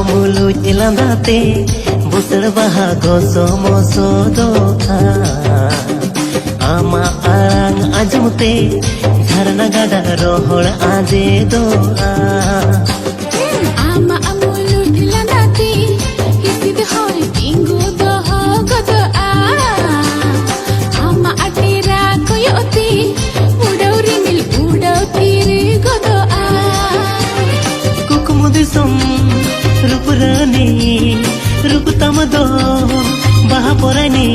Mulu jelandate busar bahago somoso doa ama arang ajmute dharna gada rohor aje doa ama amulu jelandate hisid hoy pingu doha godoa ama atira koyoti udauri mil udautir godoa kukumu disam Rooprani रूप तमदो बहा पोरानी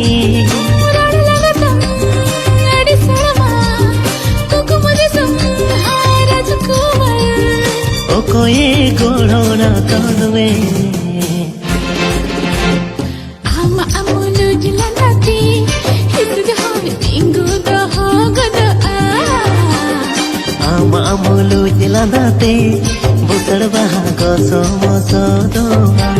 ओ कोई गोड़ोना कानवे ama amulu jelandate hisid hoy pingu doha godoa ama amulu jelandate busar bahago somoso doa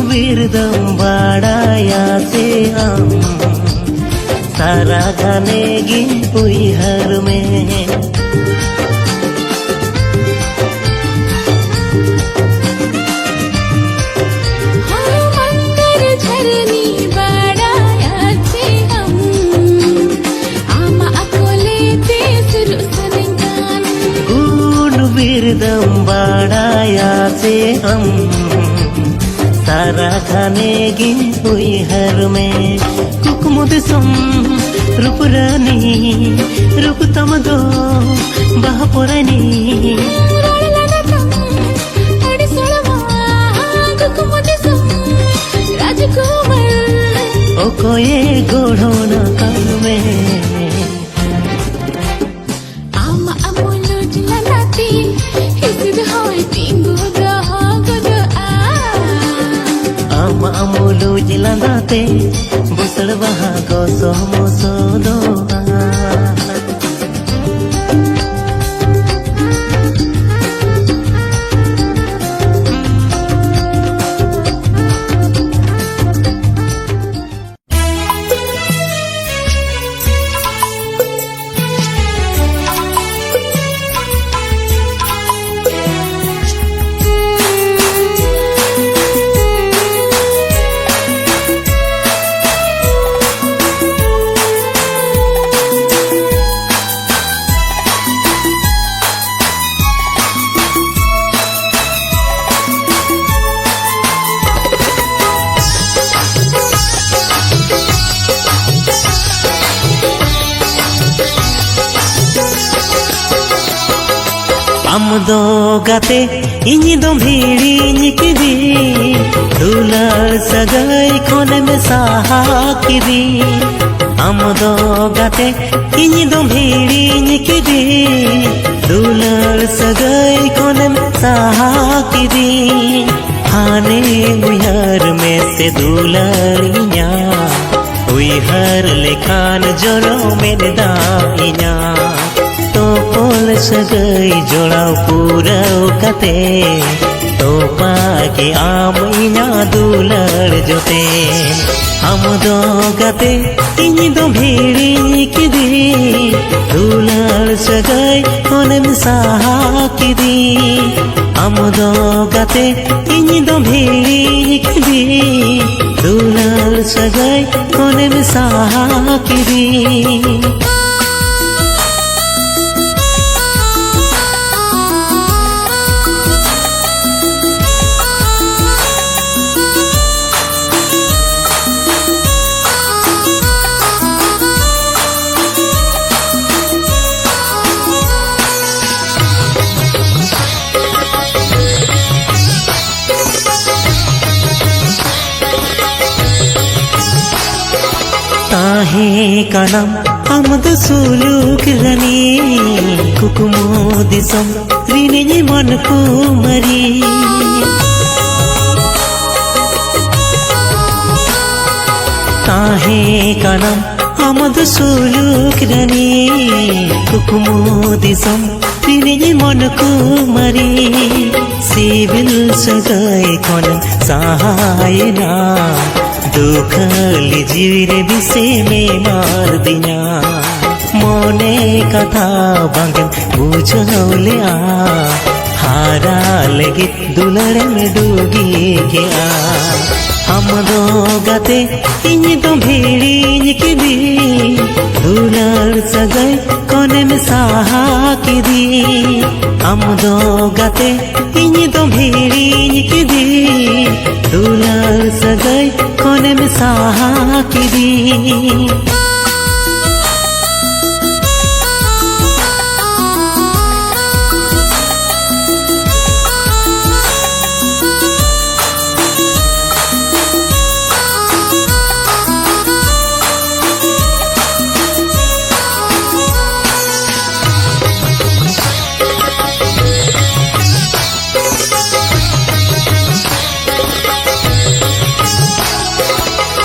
बिरदम बाड़ाया से हम सारा गाने गिन उइहार में दम बाड़ाया से हम सारा खाने गिन उइहार में कुकुमुदिसम रूप रानी रूप तम दो बाहपुरानी ओ कोये गोढ़ोना काल में amulu jilandate busal bahago somo sodoa आमदो गाते इनी दो भीड़ी किदी दुलार सगाई कोने में साहा किदी आमदो गाते इनी दो भीड़ी किदी दुलार सगाई कोने में साहा किदी हाने उइहार में से दुलारिया उइहार लेखान जोरो में दाइया तोपोल सगाई जोड़ाव पूराव कते तोपा के आम इना दुलार जोते हम दो गाते इनी दो भीड़ी किदी दुलार सगाई कोने में साहा किदी हम दो गाते इनी दो भीड़ी किदी दुलार सगाई कोने में साहा किदी ताहे कानम आमद सुलूक रनी कुकुमो दिसम रिनी मन कुमारी ताहे कानम आमद सुलूक रनी कुकुमो दिसम रिनी मन कुमारी सिविल सगाई कोन सहाय ना दुखली जीरे बिसे में मार दिया मोने कथा बंगन बुझौले हारा लगे दुलड़ में डूबी गया हम दो गाते इन दो भीड़ी किदी दुलड़ सगाई कोने में साहा किदी हम दो गाते इन दो भीड़ी किदी दुलड़ सगाई कोने में साहा किदी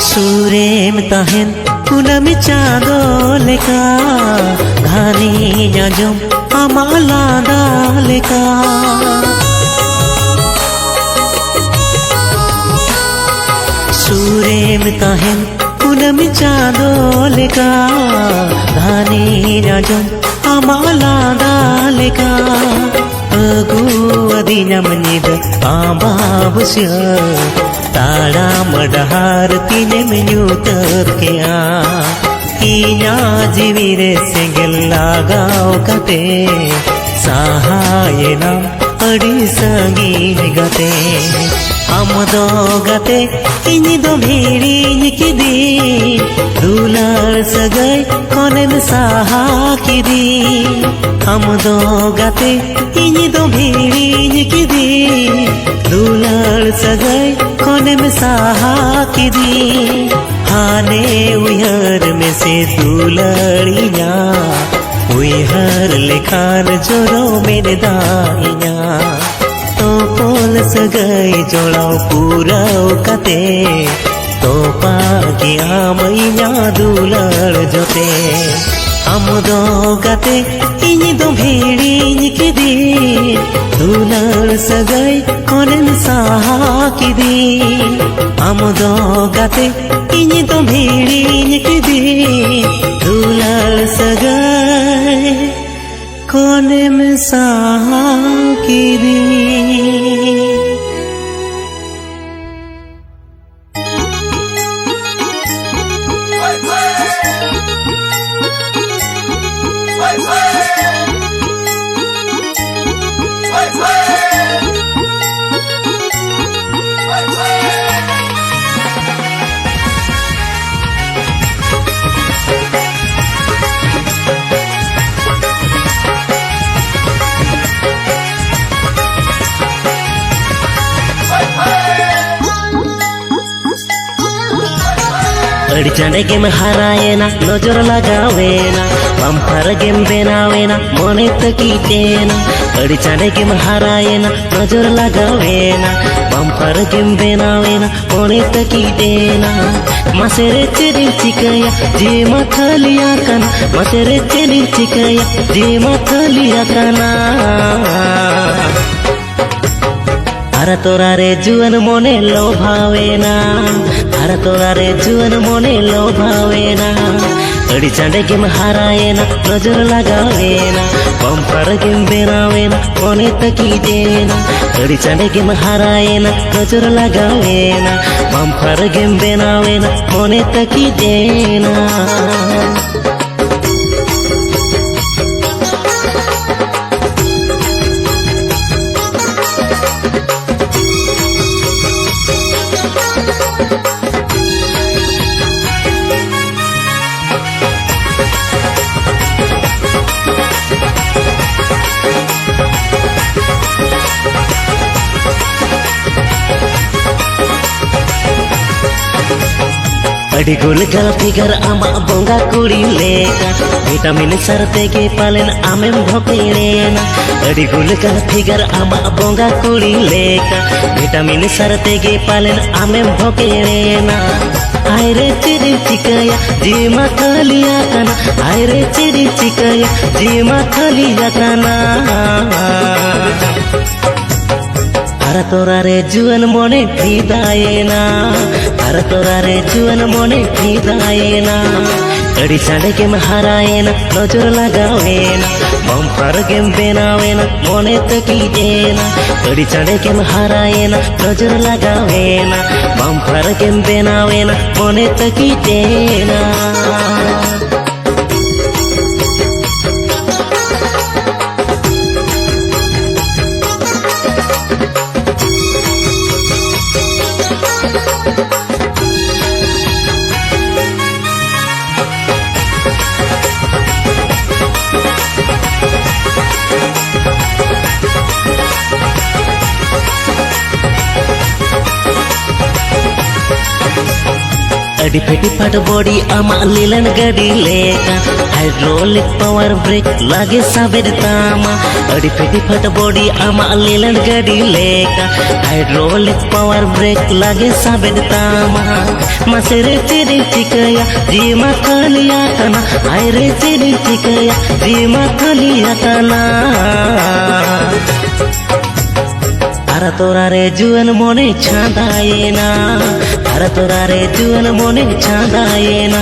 सूरेम ताहेन कुनमी चाँदो लेका घानी नाजम आमालादा लेका सूरेम ताहेन कुनमी चाँदो लेका धानी नाजम आमालादा लेका अगु अदिनम निद आबाबुस्या ताड़ा मडहार तीने मेन्यूतर केया इना जीविरे सेंगेल लगाओ कते सहायना अड़ी संगीन गते आमदो गते इनी दो भेड़ी किदी दुलार सगाई कोने में सहा किदी आमदो गते इनी दो भेड़ी किदी दुलार सगाई कोने में सहा किदी हाने उहर में से दुलड़िया उहर लेखान जोरो मेरे दाइया तो पोल सगाई जोड़ाओ पूरा कते तो पाके आमैया दुलड़ जोते आमदो गते इनी दो भेड़ी किदी दुलड़ सगाई कोने में सहा किदी आमदो गते इनी दो भेड़ी किदी दुलड़ सगाई कोने में सहा किदी अड़ी चंडे गेम हराएना नजर लगावेना बम्पर गेम बेनावेना मोने तकीटेना अड़ी चंडे गेम हराएना नजर लगावेना बम्पर गेम बेनावेना मोने तकीटेना मसेरे चेरी चिकया जे मथलिया कना मसेरे चेरी चिकया जे मथलिया कना हर तोरा रे जुअन मोने लोभावेना हर तोरा रे जुअन मोने लोभावेना अड़ी चंडे गेम हराएना नजर लगावेना बम्पर गेम बेनावेना मोने तकीटेना अड़ी चंडे गेम हराएना नजर लगावेना बम्पर गेम बेनावेना मोने तकीटेना अड़ी गोल गल फिगर आमा बोंगा कुड़ी लेका विटामिन सरते के पालन आमें भोकेलेना अड़ी गोल गल फिगर आमा बोंगा कुड़ी लेका विटामिन सरते के पालन आमें भोकेलेना आयरे चिड़ी चिकया जी मथलिया कना आयरे चिड़ी चिकया जी मथलिया कना हर तोरा रे जुअन मोने फिदाएना हर तोरा रे जुअन मोने फिदाएना अड़ी चंडे गेम हराएना नजर लगावेना बम्पर गेम बेनावेना मोने तकीटेना अड़ी चंडे गेम हराएना नजर लगावेना बम्पर गेम बेनावेना मोने तकीटेना अड़ी फेटी फट बॉडी आमा लीलन गड़ी लेका हाइड्रोलिक पावर ब्रेक लागे साबेर तामा अड़ी फेटी फट बॉडी आमा लीलन गड़ी लेका हाइड्रोलिक पावर ब्रेक लागे साबेर तामा मसेरे चिड़ी चिकया जी मथलिया कना आयरे चिड़ी चिकया जी मथलिया कना हर तोरा रे जुअन मोने छादाएना हरा तोरा रे जुअन मोने चांदाएना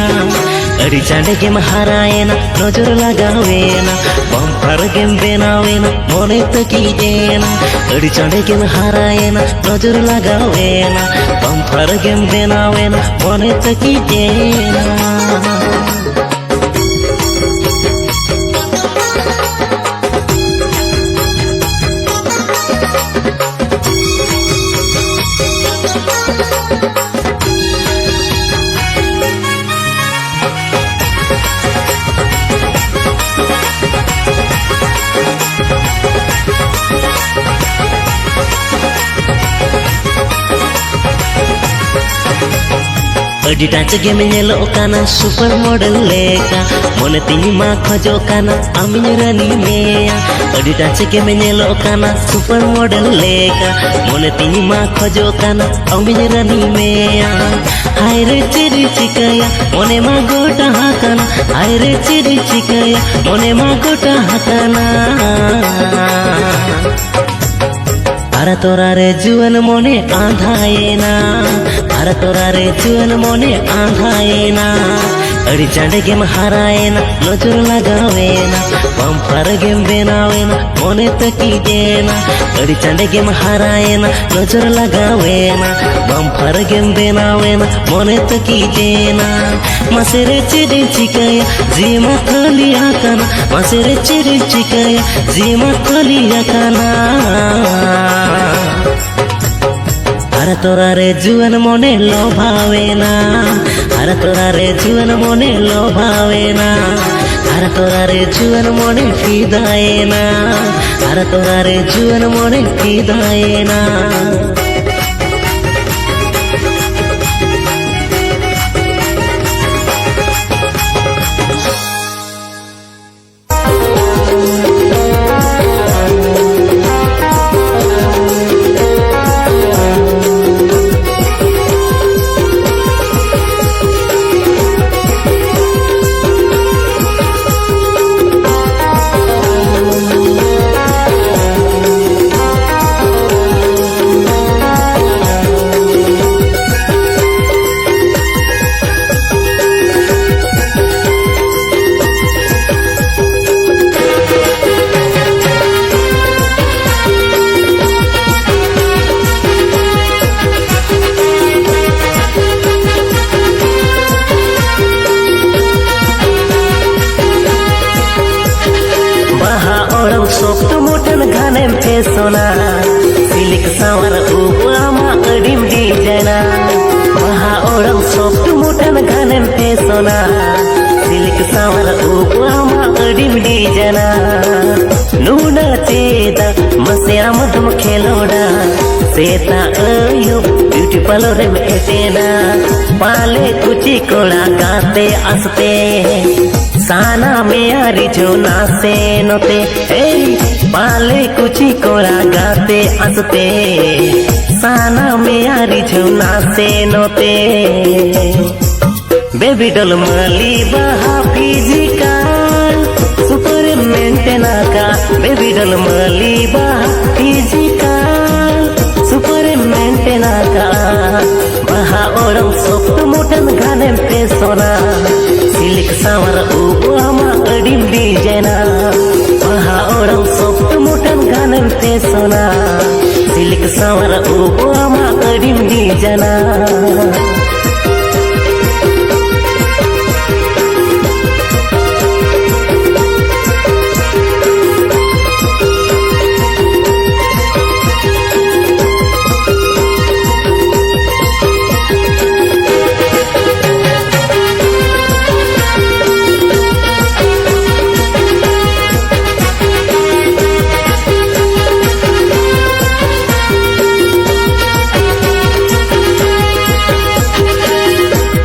अड़ी चांडे गेम हाराएना नजर लगावेना बम्पर गेम बेनावेना मोने तकीजेना अड़ी चांडे गेम हाराएना नजर लगावेना बम्पर गेम बेनावेना मोने तकीजेना अड़ी डांच गेम नेलो काना सुपर मॉडल लेका मोने तिनी मा खजो काना आमिन रानी मेया अड़ी डांच गेम नेलो काना सुपर मॉडल लेका मोने तिनी मा खजो काना आमिन रानी मेया हाय रे चिरी चिकया मोने मा गोटा हाकाना हाय रे चिरी चिकया मोने मा गोटा हाकाना हरा तोरा रे जुअन मोने आंधाएना हरा तोरा रे जुअन मोने आंधाएना अड़ी चांडे गेम हाराएना नजर लगावेना बम्पर गेम बेनावेना मोने तकीजेना अड़ी चांडे गेम हाराएना नजर लगावेना बम्पर गेम बेनावेना मोने तकीजेना मसेरे चिरी चिकया जीमा खाली आकाना मसेरे चिरी चिकया जीमा खाली आकाना हरा तोरा रे जुअन मोने लोभावेना हरा तोरा रे जुअन मोने लोभावेना हरा तोरा रे जुअन मोने फिदाएना हरा तोरा रे जुअन मोने फिदाएना सोफ्ट मोटन घाने पे सोना सिलिक सावर उमा अड़ीम डिजाइना महा ओरम सोफ्ट मोटन घाने पे सोना सिलिक सावर उमा अड़ीम डिजाइना नूना चेदा मसेरा मधुम खेलोड़ा सेता अयो ब्यूटी पार्लर में एटेना पाले कुची कोड़ा गाते आसते साना मेरी जो नासे नोते पाले कुची कोड़ा गाते आसते साना मेरी जो नासे नोते बेबी डॉल माली बहा फिजिकल सुपर मेंटेना का बेबी डॉल माली बहा फिजिकल सुपर मेंटेना का बहा ओरम सॉफ्ट मोटन घाने पे सोना सिलिक सावर उमा अड़ीम डिजाइना महा ओरम सॉफ्ट मोटन घाने पे सोना सिलिक सावर उमा अड़ीम डिजाइना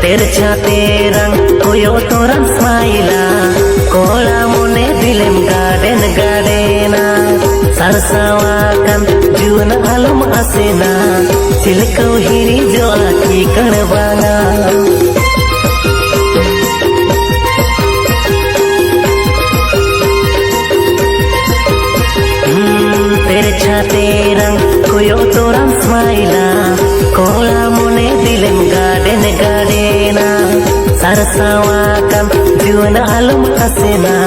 तेरछा तेरंग कोयो तोरन स्माइला कोला मोने दिलेम गार्डन गार्डेना सरसावा kan juan alum asena silkau hiri jo aki kanbanga तेरछा तेरंग कोयो तोरन स्माइला कोला मोने दिलेम सरसावाkan juan alum asena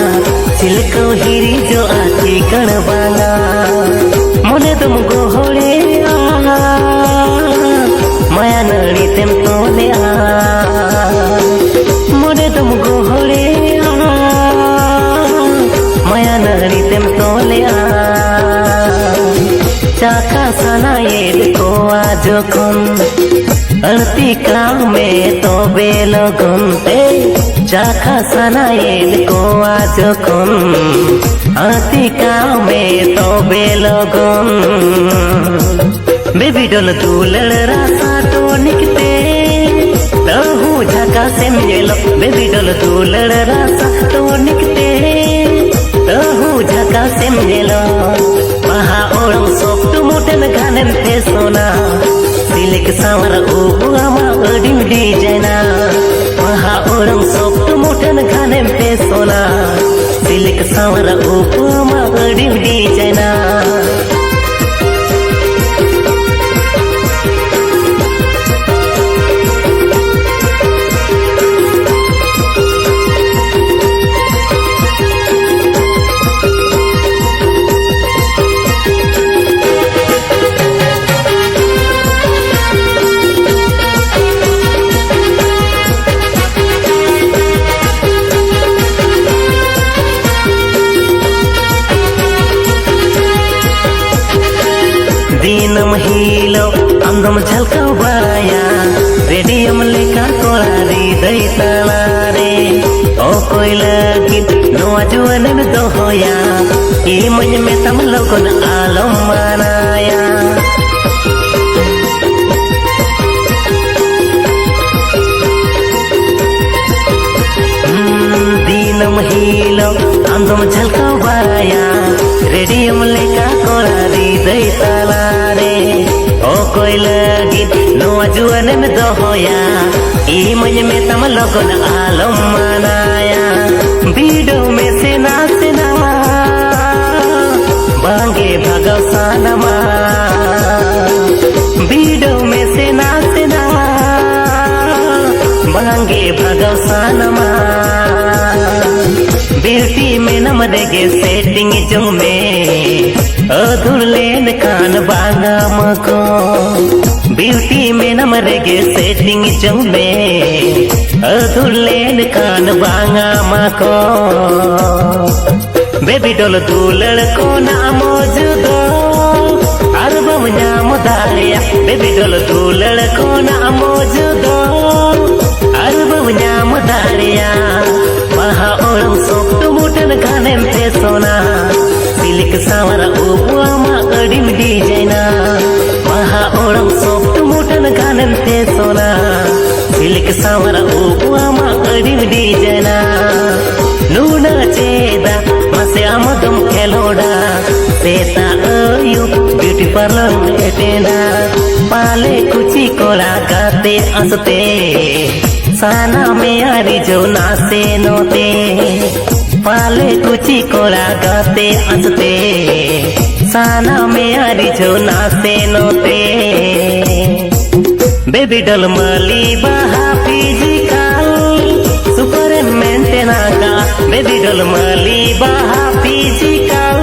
silkau hiri jo ati kan banga mone tum gohole maya nari tem tole mone tum gohole maya nari tem tole चाका सना ये को आजोकन अड़ती काम में तो बेलगन चाका सना ये को आजोकन अड़ती काम में तो बेलगन बेबी डोल तू लड़ रासा तो निकते तहु झाका से मिलो बेबी डोल तू लड़ रासा तो निकते तहु झाका से मिलो महा ओरम सोफ्ट मोटन गानन पे सोना सिलिक सावर उबुआमा अडिम डिजाइना महा ओरम सोफ्ट मोटन गानन पे सोना सिलिक सावर उबुआमा अडिम डिजाइना दीनम हीलो अंदम झलका बाया रेडियम लेका कोरारी दई तलारे ओ कोई लगिन नोआ जुअन में दो होया ई मन में तम लोगन आलम मनाया दीनम हीलो अंदम झलका बाया रेडियम लेका कोरारी दई तलारे ओ कोई लगिन नोआ जुअन में दो होया ई मन में तम लोगन आलम मनाया बीडो में से ना बांगे भगव सानमा बीडो में से ना बांगे भगव सानमा ब्यूटी में नमदेगे सेटिंग जो में अधुरलेन कान बांगा मको ब्यूटी में नमदेगे सेटिंग जो में अधुरलेन कान बांगा मको बेबी डोल तू लड़को ना मौजूदो अरबम नाम दारिया बेबी डोल तू लड़को ना मौजूदो अरबम नाम दारिया महा ओरम सोफ्ट मोटन गाने पे सोना सिलिक सावरा उबुआमा अडिम डिजाइना महा ओरम सोफ्ट मोटन गाने पे सोना सिलिक सावरा उबुआमा अडिम डिजाइना नूना चेदा मसे अमगम खेलोड़ा सेता अयु ब्यूटी पार्लर एटेना पाले कुची कोला गाते असते साना में आरी जो नासे नोते पाले कुची कोला गाते असते साना में आरी जो नासे नोते बेबी डल मली बहा फिजिकल सुपर मेंटेना का बेबी डल मली बहा फिजिकल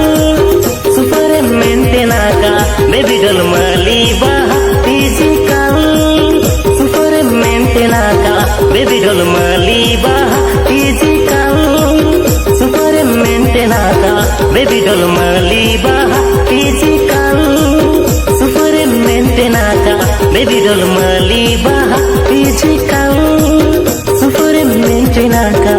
सुपर मेंटेना का बेबी डल मली बहा फिजिकल सुपर मेंटेना का बेबी डल मली बहा फिजिकल सुपर मेंटेना का बेबी डल मली बहा फिजिकल सुपर मेंटेना का बेबी डल मली बहा फिजिकल सुपर मेंटेना का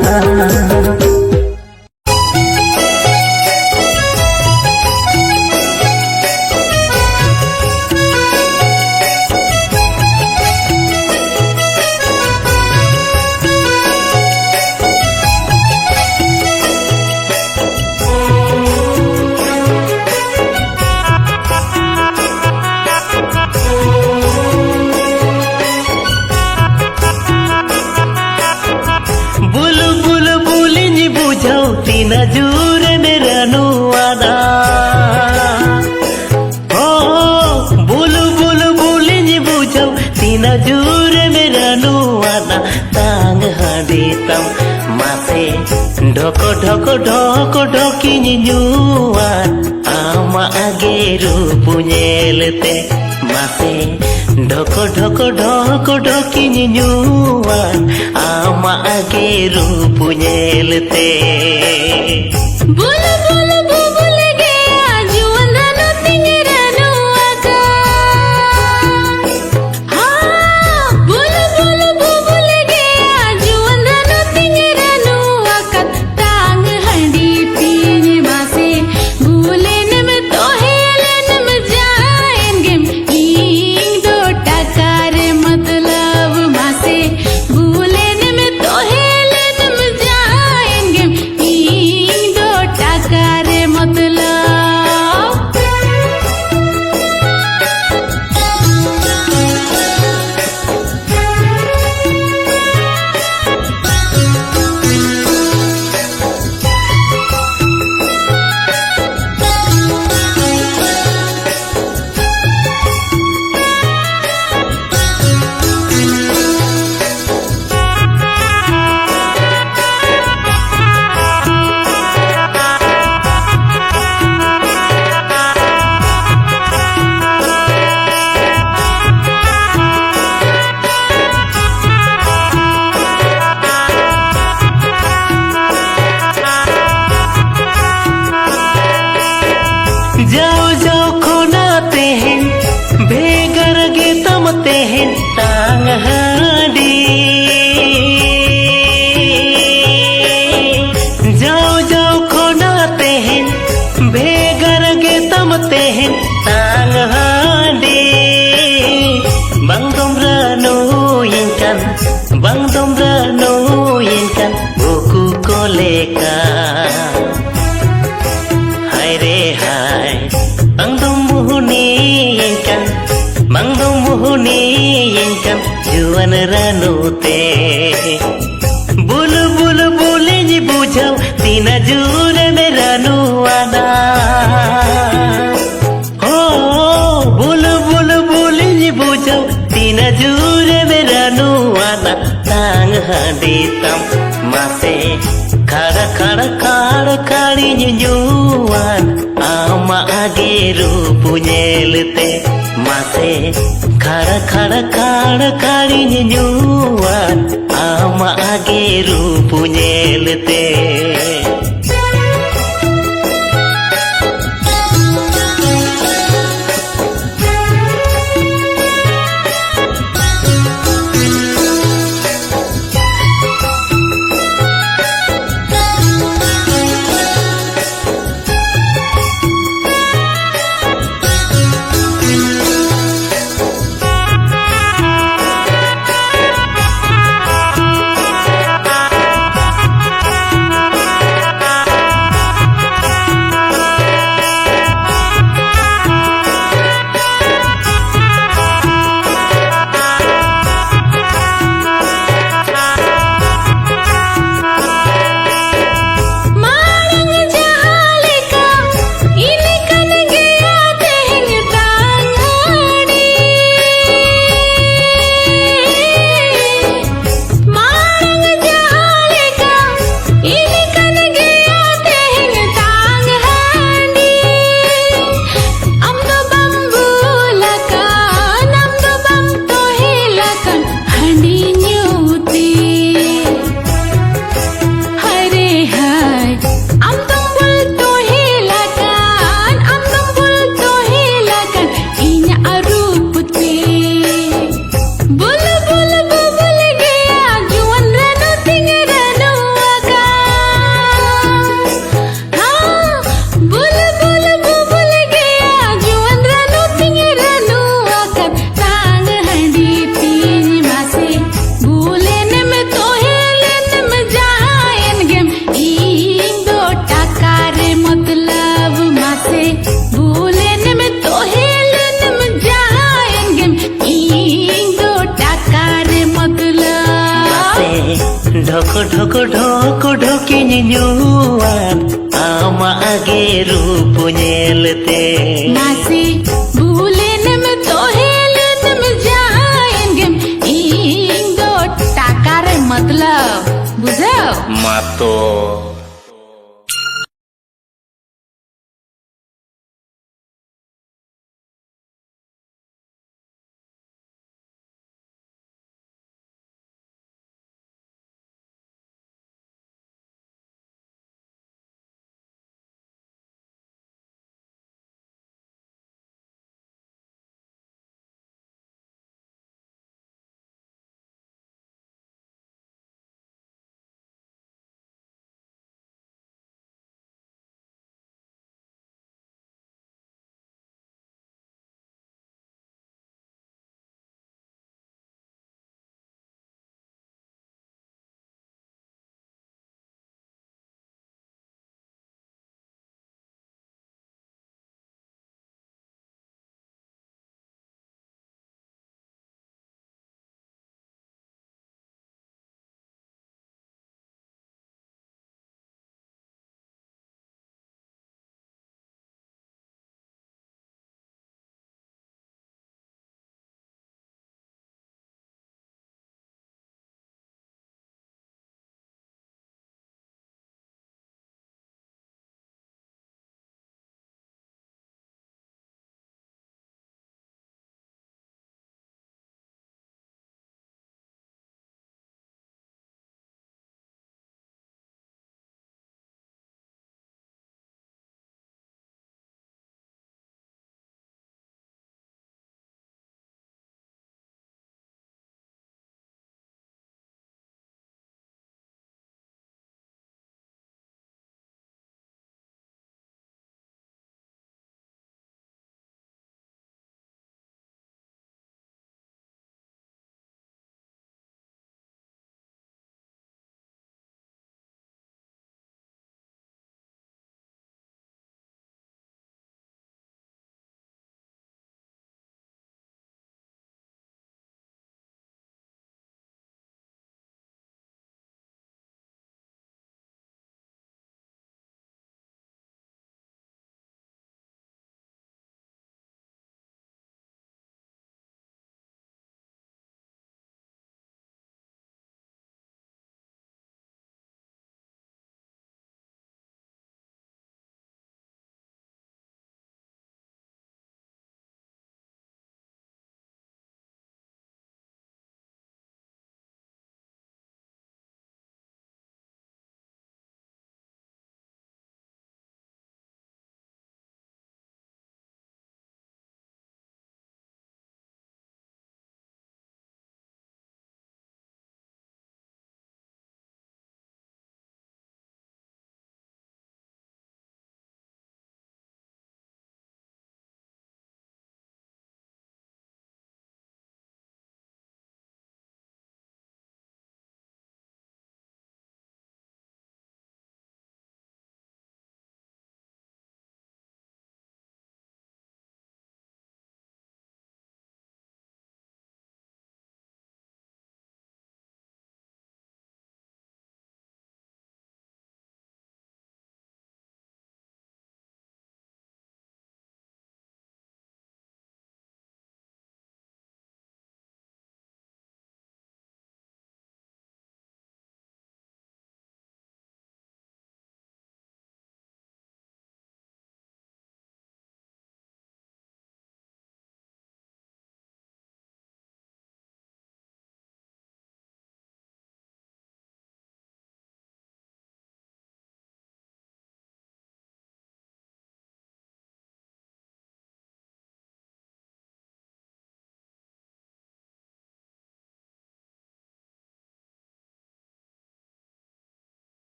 नजूर निरनु आदा हो बुलु बुलु बुलिंज बुझो तीन जूर निरनु आदा तांग हादी ढोको ढोको ढोको ढोकिनी nyuan ama ageru punyelte mase ढोको ढोको ढोको ढोकिनी nyuan ama ageru punyelte बुल बुल बुबुल गया जुअन रानो तिंगे रानो आका हाँ बुल बुल बुबुल गया जुअन रानो तिंगे रानो आका तांग हंडी तीन मासे भूले नम तो हेले नम जाएंगे ईंग दो टकार मतलब मासे भूले नम तो हेले नम जाएंगे ईंग दो टकार मतलब जाओ जाओ खोनाते हैं बेगर गे तमते हैं टांग हाडी जाओ जाओ खोनाते हैं बेगर गे तमते हैं टांग हाडी bang rano yinkan buku koleka hai re hai Bang muhuni yinkan juan ranute bulu bulu bule ni bujau tina jure me ranuana oh bulu bulu bule ni bujau tina jure me ranuana tang haditam mase khada khada khada khadi nyuan ama ageru punyelte mase khada khada khada khadi nyuan ama ageru punyelte ढोको ढोको ढोको ढोकिनी nyuan ama ageru punyelte मासी भूले नम तो हेले नम जाएंगे ईंग दो टकार मतलब बुझो mato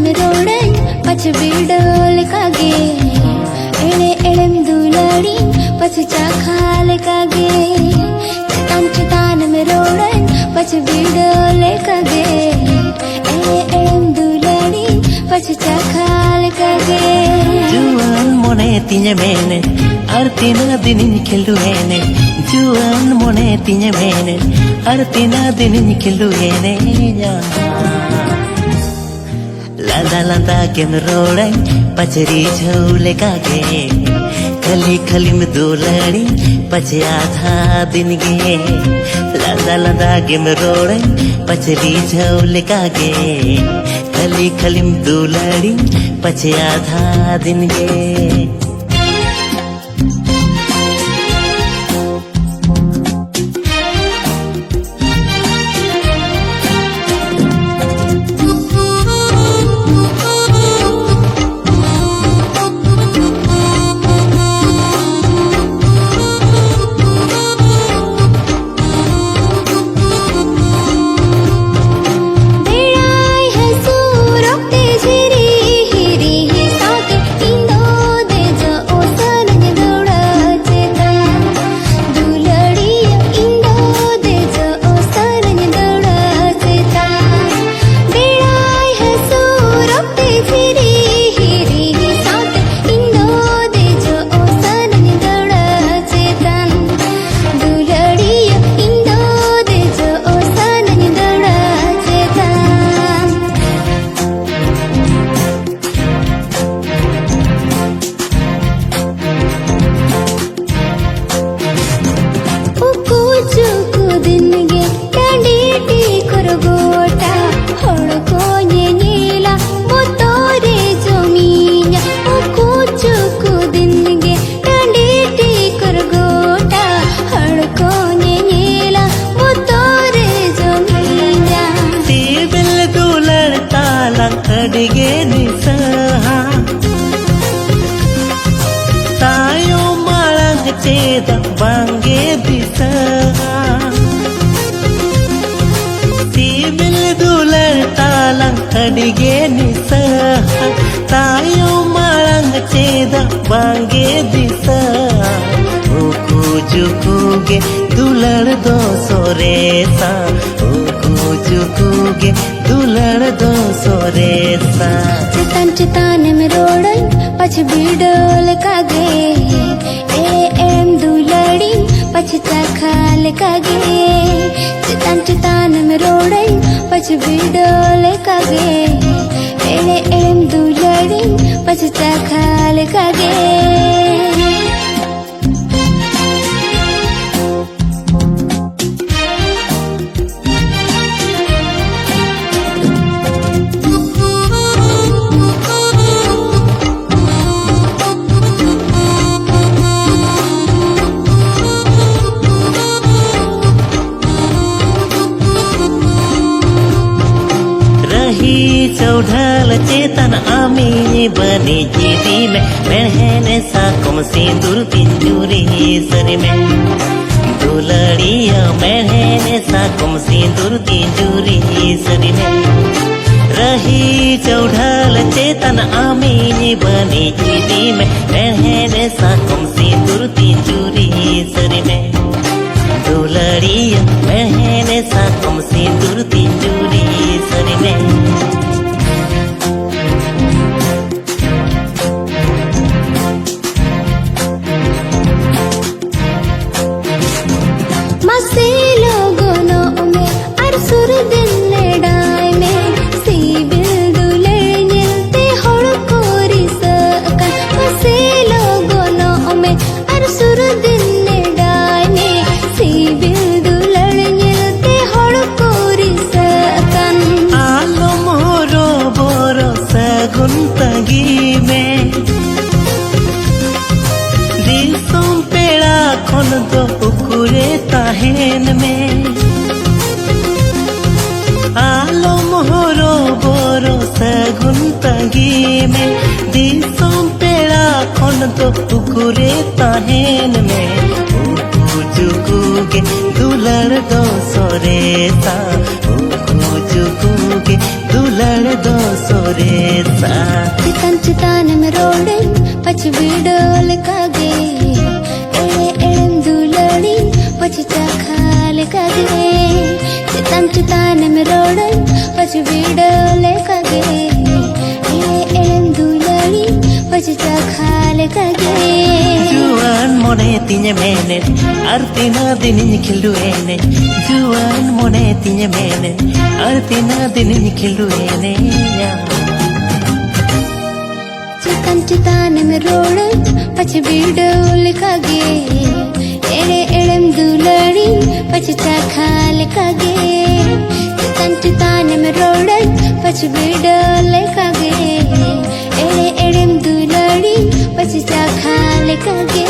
में रोड़न पछ बिडोल कागे एड़े एड़म दुलड़ी पछ चाखाल कागे चितान में रोड़न पछ बिडोल कागे एड़े एड़म दुलड़ी पछ चाखाल कागे जुआन मोने तिnya mene artina dinin kelluene juan mone tinya mene artina dinin kelluene ya landa landa kem roday pachri jhaule kage khali khali में दुलड़ी पचे आधा दिन गे लंदा लंदा kem roday pachri jhaule kage खली खली में दुलड़ी पचे आधा दिन गे अडिगे निसहा तायो मालंग चेद बांगे दिसहा सिबिल दुलर तालंग अडिगे निसहा तायो मालंग चेद बांगे दिसहा ओको जुकुगे दुलर दो सोरेसा ओको जुकुगे दुलड़ दो सोरेसा चितान चितान में रोड़न पछ बिडोल कागे एम दुलड़ी पछ चाखाल कागे चितान चितान में रोड़न पछ बिडोल कागे एड़े एम दुलड़ी पछ चाखाल कागे चौढल चेतन आमी बनी जीदी में महने साकुम सिंदूर पिंजूरी सर में दुलड़िया महने साकुम सिंदूर पिंजूरी सर में रही चौढल चेतन आमी बनी जीदी में महने साकुम सिंदूर पिंजूरी सर में दुलड़िया महने साकुम सिंदूर पिंजूरी सर में ताहेन में आलो मोहरो बोरो सगुन तंगी में दिसों पेड़ा खन तो पुकुरे ताहेन में जुगुगे दुलड़ दो सोरेसा जुगुगे दुलड़ दो सोरे रोडन पछ बीडोल कागे एड़म दुलड़ी पछ चाखाल कागे चितान में रोडन पछ बीडोल कागे एड़म दुलड़ी पछ चाखाल कागे जुआन मोने तिnya menet artina dinin khildu ene juan mone tinya menet artina dinin khildu ene ya चितान में रोडन पछ बीडोल कागे एड़म दुलड़ी पछ चाखाल कागे चितान में रोडन पछ बीडोल कागे एड़म दुलड़ी पछ चाखाल कागे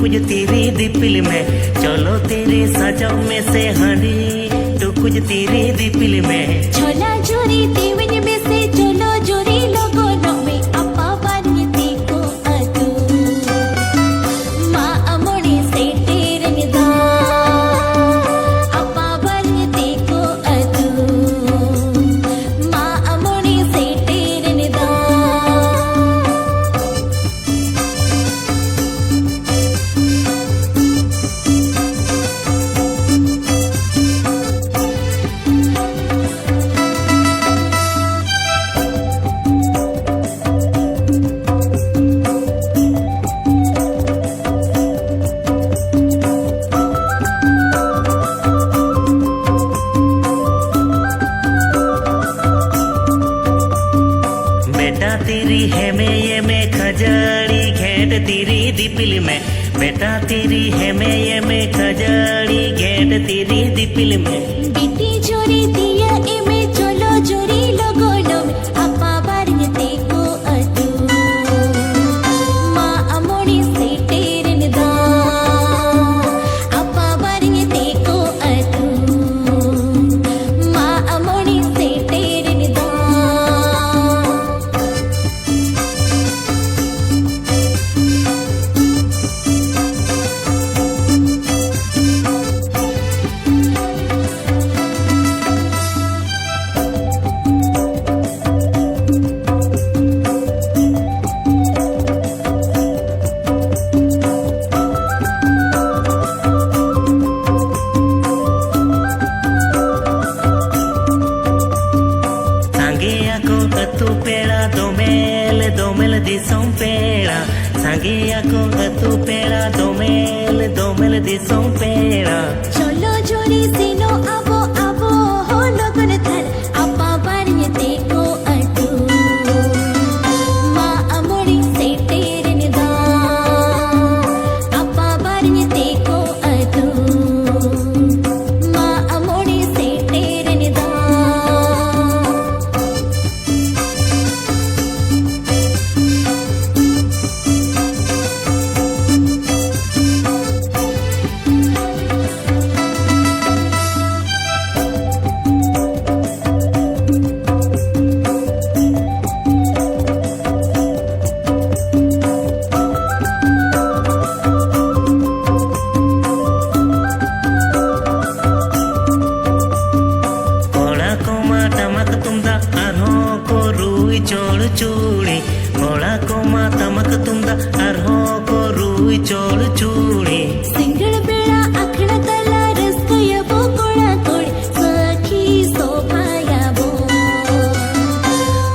टुकुज तेरी दिपिल में, चलो तेरे सजाओ में से हांडी, टुकुज तेरी दिपिल में। छोला जोरी देवन में से चलो जोरी लोगों में अपा बानी देखो अतु माँ अमोड़ी से तेरे निदा अपा बानी देखो अतु माँ अमोड़ी से तेरे निदा। बेटा तेरी है में ये में खजड़ी घेट तेरी दिपिल में, बेटा तेरी है में ये में खजड़ी घेट तेरी दिपिल में। बेटी जोरी दिया इमे चलो जोरी लोगों में अपा बारने देखो अतु माँ अमोड़ी से तेरे निदा अपा बारने देखो अतु माँ अमोड़ी से तेरे निदा। सांगे आको अतु पेड़ा दोमेल दोमेल दिसों पेड़ा, सांगे आको अतु पेड़ा दोमेल दोमेल दिसों पेड़ा। चलो जोरी सीनो आबो आबो हो लोगन थर अपा बारने देखो अतु माँ अमोड़ी से तेरे निदा अपा बारने देखो अतु माँ अमोड़ी से तेरे निदा। कोड़ा कोमा टमक तुमदा अरहो को रुई चोड़ चूड़ी, कोड़ा कोमा टमक तुमदा अरहो को रुई चोड़ चूड़ी। सिंगड़ बेड़ा अखड़ तला रस्क यबो कोड़ा कोड़ी सखी सोभाया बो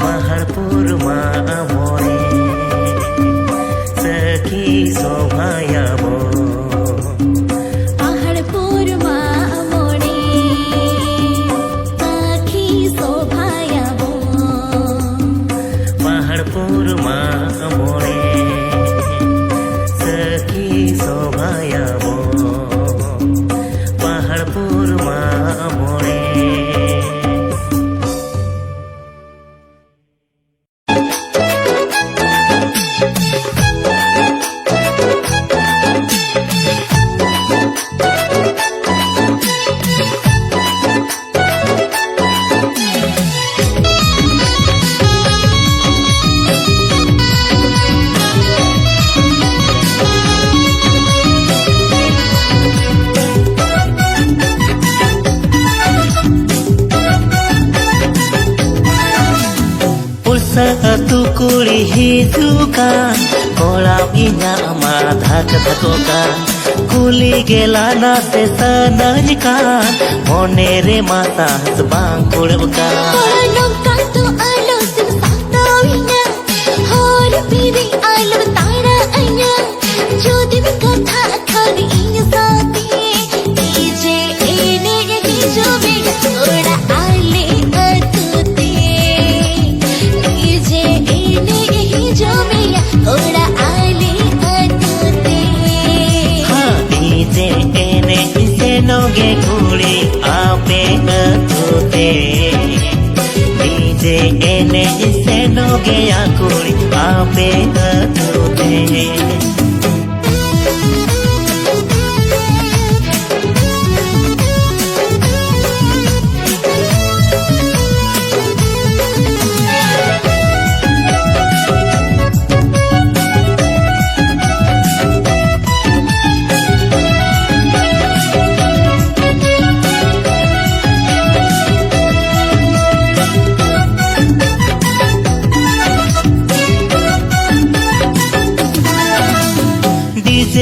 पहाड़पुर माँ मोरे सखी शोभाया बो, पहाड़पुर माँ मोड़े सखी सोभाया बो पहाड़पुर माँ मोरे सखी शोभाया बो, पहाड़पुर माँ मोरे। Satu kuli hidukan kolam inya amadhak dhakokan kuli gelana se sanankan monere mata sebang kulbukan Kolong kanto alo sim saktawinya hor piri alo tara anya jodi katha khari inya sati dije ene dijo bega oda ale atute dije ene dijo bega oda ale atute ha dije ene se noge kuli ape atute dije ene se noge ya kuli ape atute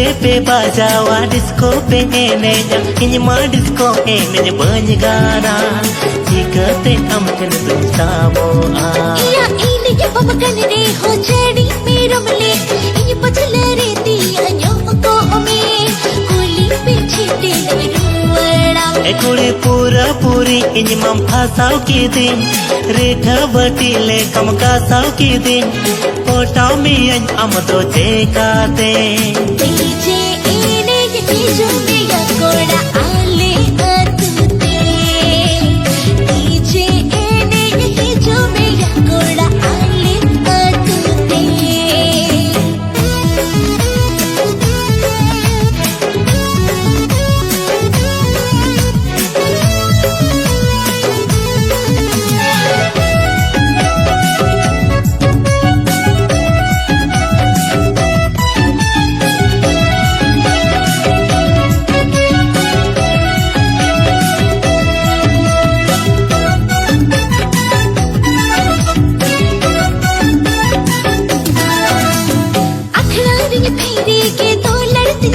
DJ पे बजावा disco पे एनेजा इन मा disco एनेज बंज गाना चिकते हम ठन दुसावो आ या इन ये पमकन रे हो चेड़ी मेरो मले इन पछले रे ती अन्यो को में कुली पे छिटे रुवड़ा ए कुड़ी पूरा पूरी इन मम फासाव की दिन रेखा बटीले कम का साव की दिन पोटाव में अम तो देखा डीजे इने ये जो मेरा कोड़ा आले अतुते डीजे इने ये जो मेरा कोड़ा आले अतुते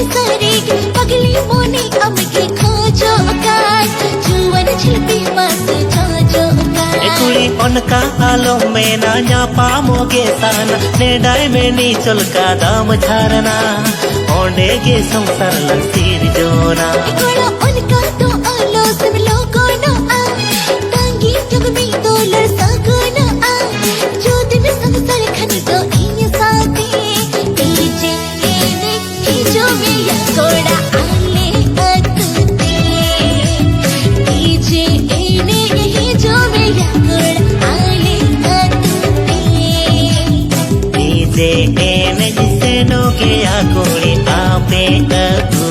पगली मोने अमके खोजो कार जुवन छिपी मत खोजो कार कुड़ी उनका आलो में ना न्यापा मोगे साना नेडाय में नी चल का दाम छारना ओंडे के संसार लंसीर जोना कोड़ा उनका तो आलो सब लोगों ना आ टांगी जग में तो लड़सा ना आ जो दिन संसार खनी तो इन साथे डीजे इने ही जो मेरा कोड़ा आले अतुते डीजे इने ही जो मेरा कोड़ा आले अतुते डीजे एने जिसे नो के आ कुड़ी आपे अतु